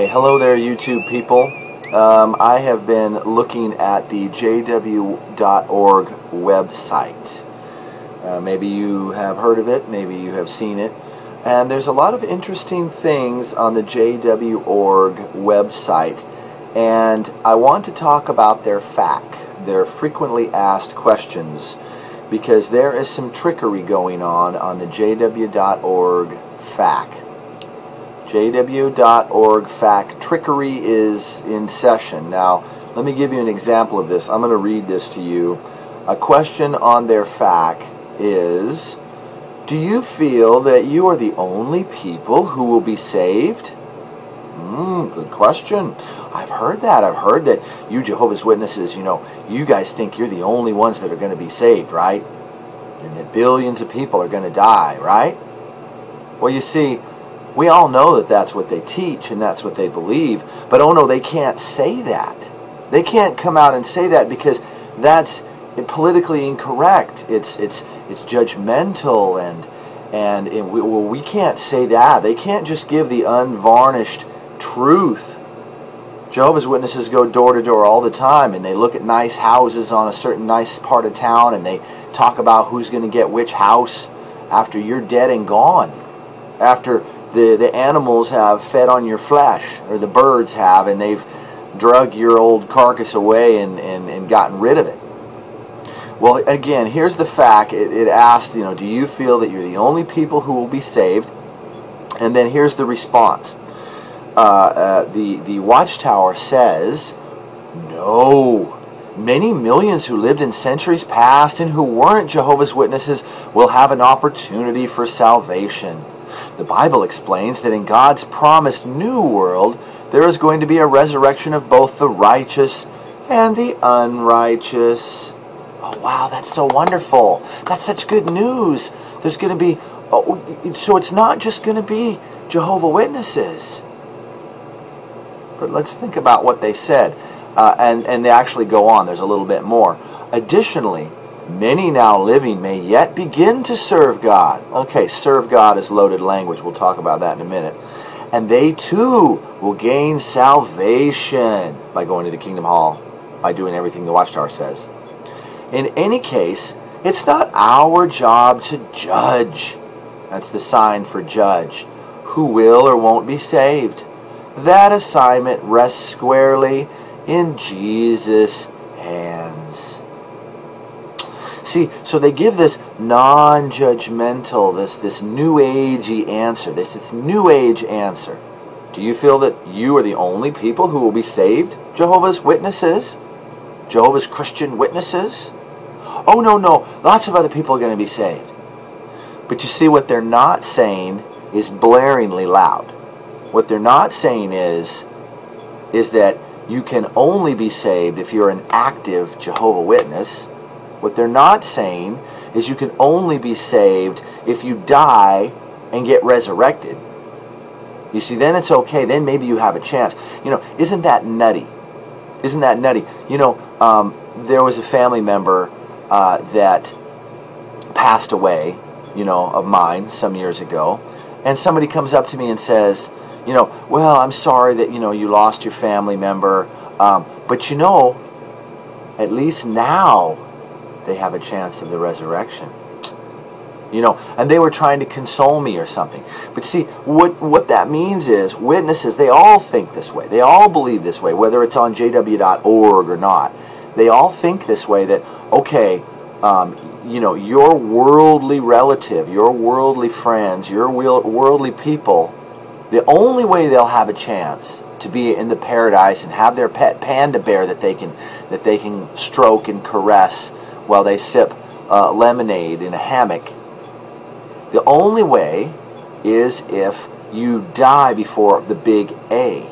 Okay, hello there YouTube people. I have been looking at the jw.org website. Maybe you have heard of it, maybe you have seen it. And there's a lot of interesting things on the jw.org website. And I want to talk about their FAQ, their frequently asked questions, because there is some trickery going on the jw.org FAQ. jw.org FAQ trickery is in session. Now, let me give you an example of this. I'm going to read this to you. A question on their FAQ is, do you feel that you are the only people who will be saved? Good question. I've heard that. I've heard that you Jehovah's Witnesses, you guys think you're the only ones that are going to be saved, right? And that billions of people are going to die, right? Well, you see, we all know that that's what they teach and that's what they believe. But oh no, they can't say that. They can't come out and say that because that's politically incorrect. It's judgmental and we can't say that. They can't just give the unvarnished truth. Jehovah's Witnesses go door to door all the time, and they look at nice houses on a certain nice part of town, and they talk about who's going to get which house after you're dead and gone. After the animals have fed on your flesh, or the birds have, and they've drug your old carcass away and gotten rid of it. Well, again, here's the FAQ. It asks, do you feel that you're the only people who will be saved? And then here's the response. The WatchTower says, no. Many millions who lived in centuries past and who weren't Jehovah's Witnesses will have an opportunity for salvation. The Bible explains that in God's promised new world, there is going to be a resurrection of both the righteous and the unrighteous. Oh, wow, that's so wonderful. That's such good news. There's going to be, so it's not just going to be Jehovah's Witnesses. But let's think about what they said. And they actually go on. There's a little bit more. Additionally, many now living may yet begin to serve God. Okay, serve God is loaded language. We'll talk about that in a minute. And they too will gain salvation by going to the Kingdom Hall, by doing everything the WatchTower says. In any case, it's not our job to judge. That's the sign for judge. Who will or won't be saved. That assignment rests squarely in Jesus' hands. See, so they give this non-judgmental, this new agey answer, this new age answer. Do you feel that you are the only people who will be saved? Jehovah's Witnesses? Jehovah's Christian Witnesses? Oh, no, lots of other people are going to be saved. But you see, what they're not saying is blaringly loud. What they're not saying is that you can only be saved if you're an active Jehovah's Witness. What they're not saying is you can only be saved if you die and get resurrected. You see, then it's okay. Then maybe you have a chance. Isn't that nutty? Isn't that nutty? There was a family member that passed away, of mine some years ago. And somebody comes up to me and says, well, I'm sorry that, you lost your family member. But at least now they have a chance of the resurrection. And they were trying to console me or something. But see, what that means is witnesses, they all think this way. They all believe this way, whether it's on jw.org or not. They all think this way that, okay, your worldly relative, your worldly friends, your worldly people, the only way they'll have a chance to be in the paradise and have their pet panda bear that they can stroke and caress while they sip lemonade in a hammock, the only way is if you die before the big A.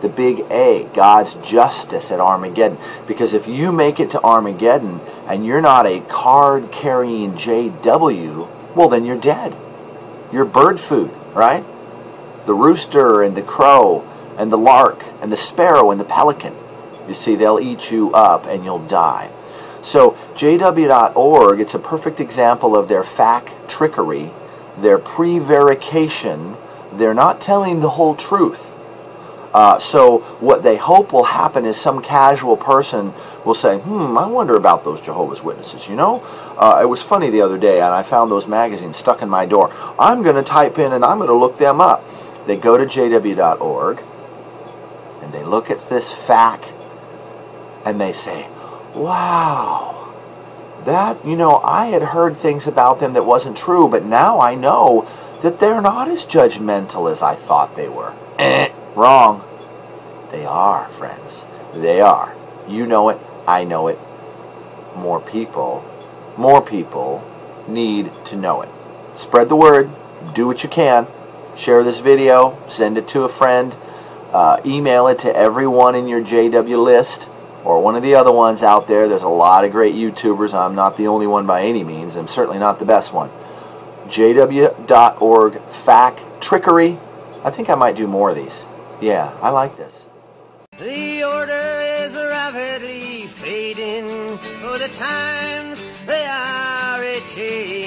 The big A, God's justice at Armageddon. Because if you make it to Armageddon and you're not a card-carrying JW, well, then you're dead. You're bird food, right? The rooster and the crow and the lark and the sparrow and the pelican. You see, they'll eat you up and you'll die. So jw.org, it's a perfect example of their FAQ trickery, their prevarication. They're not telling the whole truth. So what they hope will happen is some casual person will say, I wonder about those Jehovah's Witnesses, you know? It was funny the other day, and I found those magazines stuck in my door. I'm going to type in and I'm going to look them up. They go to jw.org, and they look at this fact, and they say, wow, that, you know, I had heard things about them that wasn't true, but now I know that they're not as judgmental as I thought they were. Wrong. They are, friends. They are. You know it. I know it. More people need to know it. Spread the word. Do what you can. Share this video. Send it to a friend. Email it to everyone in your JW list or one of the other ones out there. There's a lot of great YouTubers. I'm not the only one by any means. I'm certainly not the best one. jw.org fact trickery. I think I might do more of these. Yeah, I like this. The order is rapidly fading, for the times they are a-changing.